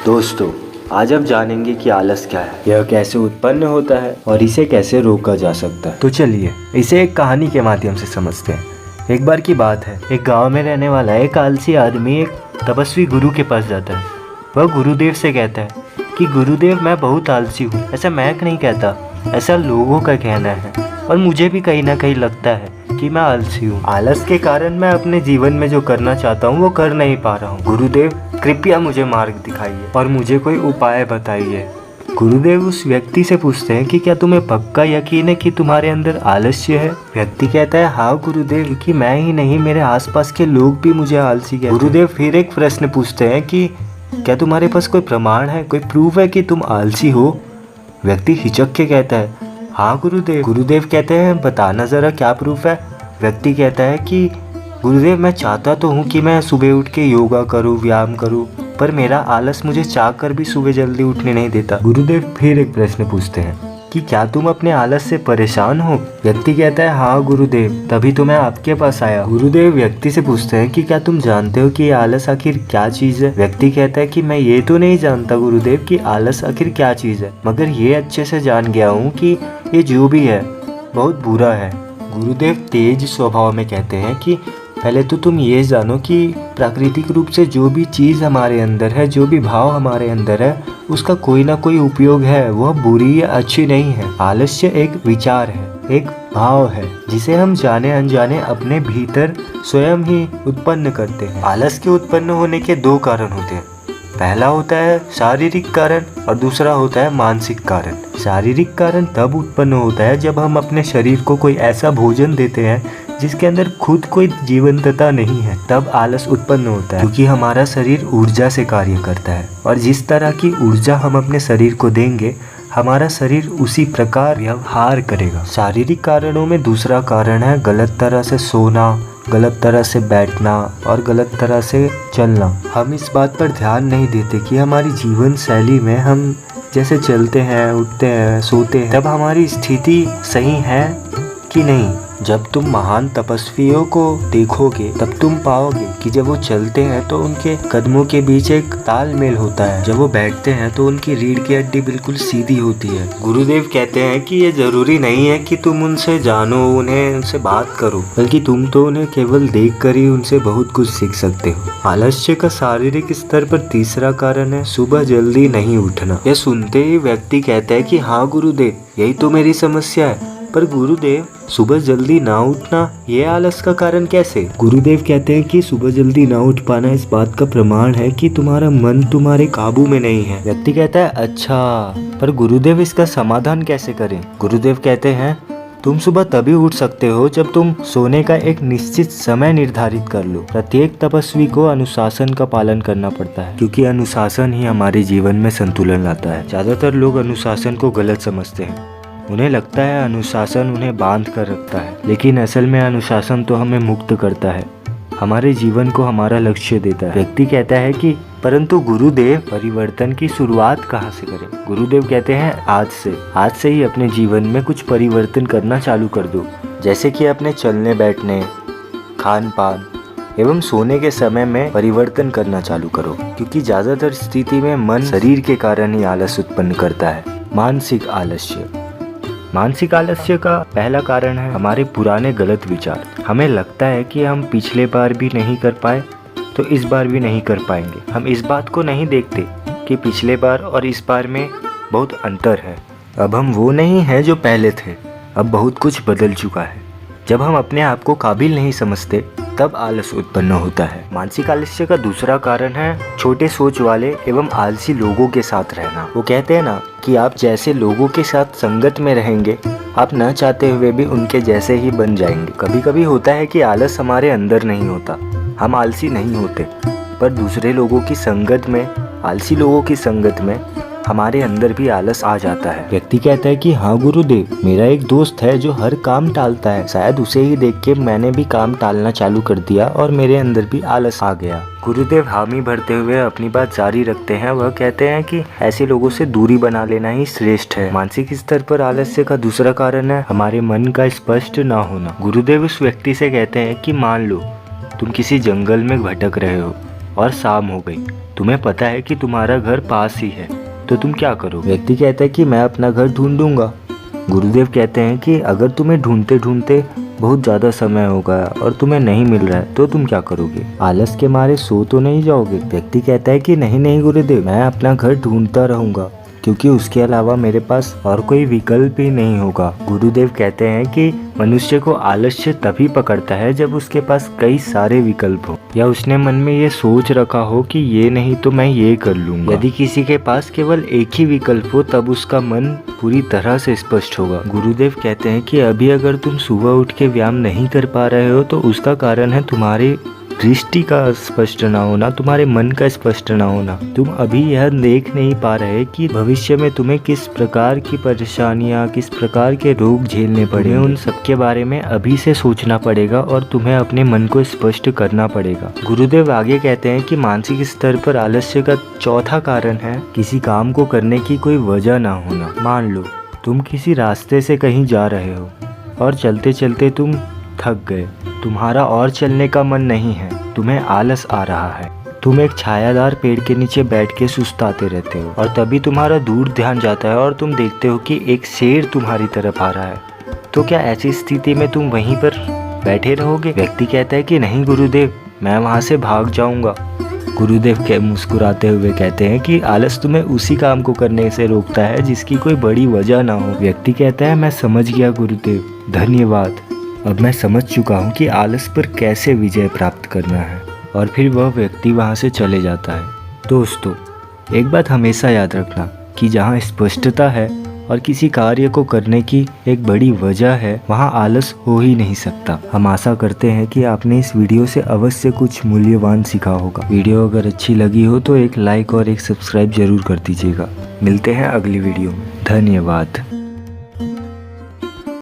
दोस्तों, आज हम जानेंगे कि आलस क्या है, यह कैसे उत्पन्न होता है और इसे कैसे रोका जा सकता है। तो चलिए इसे एक कहानी के माध्यम से समझते हैं। एक बार की बात है, एक गांव में रहने वाला एक आलसी आदमी एक तपस्वी गुरु के पास जाता है। वह गुरुदेव से कहता है कि गुरुदेव, मैं बहुत आलसी हूँ। ऐसा मैं नहीं कहता, ऐसा लोगों का कहना है और मुझे भी कहीं ना कहीं लगता है कि मैं आलसी हूँ। आलस के कारण मैं अपने जीवन में जो करना चाहता हूँ वो कर नहीं पा रहा हूँ। गुरुदेव, कृपया मुझे मार्ग दिखाइए और मुझे कोई उपाय बताइए। गुरुदेव उस व्यक्ति से पूछते हैं कि क्या तुम्हें पक्का यकीन है कि तुम्हारे अंदर आलस्य है? व्यक्ति कहता है, हाँ गुरुदेव, क्योंकि मैं ही नहीं, मेरे आसपास के लोग भी मुझे आलसी कहते हैं। गुरुदेव फिर एक प्रश्न पूछते हैं कि क्या तुम्हारे पास कोई प्रमाण है, कोई प्रूफ है कि तुम आलसी हो? व्यक्ति हिचक के कहता है, हाँ गुरुदेव। गुरुदेव कहते हैं, बताना ज़रा क्या प्रूफ है? व्यक्ति कहता है कि गुरुदेव, मैं चाहता तो हूँ कि मैं सुबह उठ के योगा करूँ, व्यायाम करूँ, पर मेरा आलस मुझे चाह कर भी सुबह जल्दी उठने नहीं देता। गुरुदेव फिर एक प्रश्न पूछते हैं कि क्या तुम अपने आलस से परेशान हो? व्यक्ति कहता है, हाँ गुरुदेव, तभी तो मैं आपके पास आया। गुरुदेव व्यक्ति से पूछते हैं कि क्या तुम जानते हो कि ये आलस आखिर क्या चीज़ है? व्यक्ति कहता है कि मैं ये तो नहीं जानता गुरुदेव कि आलस आखिर क्या चीज़ है, मगर ये अच्छे से जान गया हूँ कि ये जो भी है बहुत बुरा है। गुरुदेव तेज स्वभाव में कहते हैं कि पहले तो तुम ये जानो कि प्राकृतिक रूप से जो भी चीज़ हमारे अंदर है, जो भी भाव हमारे अंदर है, उसका कोई ना कोई उपयोग है, वह बुरी या अच्छी नहीं है। आलस्य एक विचार है, एक भाव है जिसे हम जाने अनजाने अपने भीतर स्वयं ही उत्पन्न करते हैं। आलस के उत्पन्न होने के दो कारण होते हैं। पहला होता है शारीरिक कारण और दूसरा होता है मानसिक कारण। शारीरिक कारण तब उत्पन्न होता है जब हम अपने शरीर को कोई ऐसा भोजन देते हैं जिसके अंदर खुद कोई जीवंतता नहीं है, तब आलस उत्पन्न होता है, क्योंकि हमारा शरीर ऊर्जा से कार्य करता है और जिस तरह की ऊर्जा हम अपने शरीर को देंगे, हमारा शरीर उसी प्रकार व्यवहार करेगा। शारीरिक कारणों में दूसरा कारण है गलत तरह से सोना, गलत तरह से बैठना और गलत तरह से चलना। हम इस बात पर ध्यान नहीं देते कि हमारी जीवन शैली में हम जैसे चलते हैं, उठते हैं, सोते हैं, तब हमारी स्थिति सही है कि नहीं। जब तुम महान तपस्वियों को देखोगे तब तुम पाओगे कि जब वो चलते हैं तो उनके कदमों के बीच एक तालमेल होता है। जब वो बैठते हैं तो उनकी रीढ़ की हड्डी बिल्कुल सीधी होती है। गुरुदेव कहते हैं कि ये जरूरी नहीं है कि तुम उनसे जानो, उनसे बात करो, बल्कि तुम तो उन्हें केवल देख कर ही उनसे बहुत कुछ सीख सकते हो। आलस्य का शारीरिक स्तर पर तीसरा कारण है सुबह जल्दी नहीं उठना। यह सुनते ही व्यक्ति कहता है कि हाँ गुरुदेव, यही तो मेरी समस्या है। पर गुरुदेव, सुबह जल्दी ना उठना ये आलस का कारण कैसे? गुरुदेव कहते हैं कि सुबह जल्दी ना उठ पाना इस बात का प्रमाण है कि तुम्हारा मन तुम्हारे काबू में नहीं है। व्यक्ति कहता है, अच्छा, पर गुरुदेव इसका समाधान कैसे करें? गुरुदेव कहते हैं, तुम सुबह तभी उठ सकते हो जब तुम सोने का एक निश्चित समय निर्धारित कर लो। प्रत्येक तपस्वी को अनुशासन का पालन करना पड़ता है, क्योंकि अनुशासन ही हमारे जीवन में संतुलन लाता है। ज्यादातर लोग अनुशासन को गलत समझते हैं। उन्हें लगता है अनुशासन उन्हें बांध कर रखता है, लेकिन असल में अनुशासन तो हमें मुक्त करता है, हमारे जीवन को हमारा लक्ष्य देता है। व्यक्ति कहता है कि परंतु गुरुदेव, परिवर्तन की शुरुआत कहाँ से करें? गुरुदेव कहते हैं, आज से ही अपने जीवन में कुछ परिवर्तन करना चालू कर दो, जैसे कि अपने चलने बैठने, खान पान एवं सोने के समय में परिवर्तन करना चालू करो, क्योंकि ज्यादातर स्थिति में मन शरीर के कारण ही आलस उत्पन्न करता है। मानसिक आलस्य का पहला कारण है हमारे पुराने गलत विचार। हमें लगता है कि हम पिछले बार भी नहीं कर पाए तो इस बार भी नहीं कर पाएंगे। हम इस बात को नहीं देखते कि पिछले बार और इस बार में बहुत अंतर है। अब हम वो नहीं हैं जो पहले थे, अब बहुत कुछ बदल चुका है। जब हम अपने आप को काबिल नहीं समझते तब आलस उत्पन्न होता है। मानसिक आलस्य का दूसरा कारण है छोटे सोच वाले एवं आलसी लोगों के साथ रहना। वो कहते हैं ना कि आप जैसे लोगों के साथ संगत में रहेंगे, आप न चाहते हुए भी उनके जैसे ही बन जाएंगे। कभी कभी होता है कि आलस हमारे अंदर नहीं होता, हम आलसी नहीं होते, पर दूसरे लोगों की संगत में, आलसी लोगों की संगत में हमारे अंदर भी आलस आ जाता है। व्यक्ति कहता है कि हाँ गुरुदेव, मेरा एक दोस्त है जो हर काम टालता है, शायद उसे ही देख के मैंने भी काम टालना चालू कर दिया और मेरे अंदर भी आलस आ गया। गुरुदेव हामी भरते हुए अपनी बात जारी रखते हैं। वह कहते हैं कि ऐसे लोगों से दूरी बना लेना ही श्रेष्ठ है। मानसिक स्तर पर आलस्य का दूसरा कारण है हमारे मन का स्पष्ट ना होना। गुरुदेव उस व्यक्ति से कहते हैं कि मान लो तुम किसी जंगल में भटक रहे हो और शाम हो गई। तुम्हें पता है कि तुम्हारा घर पास ही है, तो तुम क्या करो? व्यक्ति कहता है कि मैं अपना घर ढूंढूंगा। गुरुदेव कहते हैं कि अगर तुम्हें ढूंढते ढूंढते बहुत ज़्यादा समय हो गया और तुम्हें नहीं मिल रहा है तो तुम क्या करोगे? आलस के मारे सो तो नहीं जाओगे? व्यक्ति कहता है कि नहीं नहीं गुरुदेव, मैं अपना घर ढूंढता रहूंगा, क्योंकि उसके अलावा मेरे पास और कोई विकल्प ही नहीं होगा। गुरुदेव कहते हैं कि मनुष्य को आलस्य तभी पकड़ता है जब उसके पास कई सारे विकल्प हो, या उसने मन में ये सोच रखा हो कि ये नहीं तो मैं ये कर लूंगा। यदि किसी के पास केवल एक ही विकल्प हो तब उसका मन पूरी तरह से स्पष्ट होगा। गुरुदेव कहते हैं कि अभी अगर तुम सुबह उठ के व्यायाम नहीं कर पा रहे हो तो उसका कारण है तुम्हारी दृष्टि का स्पष्ट ना होना, तुम्हारे मन का स्पष्ट ना होना। तुम अभी यह देख नहीं पा रहे कि भविष्य में तुम्हें किस प्रकार की परेशानियां, किस प्रकार के रोग झेलने पड़े। उन सब के बारे में अभी से सोचना पड़ेगा और तुम्हें अपने मन को स्पष्ट करना पड़ेगा। गुरुदेव आगे कहते हैं कि मानसिक स्तर पर आलस्य का चौथा कारण है किसी काम को करने की कोई वजह ना होना। मान लो तुम किसी रास्ते से कहीं जा रहे हो और चलते चलते तुम थक गए, तुम्हारा और चलने का मन नहीं है, तुम्हें आलस आ रहा है। तुम एक छायादार पेड़ के नीचे बैठ के सुस्ताते रहते हो और तभी तुम्हारा दूर ध्यान जाता है और तुम देखते हो कि एक शेर तुम्हारी तरफ आ रहा है। तो क्या ऐसी स्थिति में तुम वहीं पर बैठे रहोगे? व्यक्ति कहता है कि नहीं गुरुदेव, मैं वहाँ से भाग जाऊँगा। गुरुदेव के मुस्कुराते हुए कहते हैं कि आलस तुम्हें उसी काम को करने से रोकता है जिसकी कोई बड़ी वजह ना हो। व्यक्ति कहता है मैं समझ गया गुरुदेव, धन्यवाद। अब मैं समझ चुका हूँ कि आलस पर कैसे विजय प्राप्त करना है। और फिर वह व्यक्ति वहाँ से चले जाता है। दोस्तों, एक बात हमेशा याद रखना कि जहाँ स्पष्टता है और किसी कार्य को करने की एक बड़ी वजह है, वहाँ आलस हो ही नहीं सकता। हम आशा करते हैं कि आपने इस वीडियो से अवश्य कुछ मूल्यवान सीखा होगा। वीडियो अगर अच्छी लगी हो तो एक लाइक और एक सब्सक्राइब जरूर कर दीजिएगा। मिलते हैं अगली वीडियो में। धन्यवाद।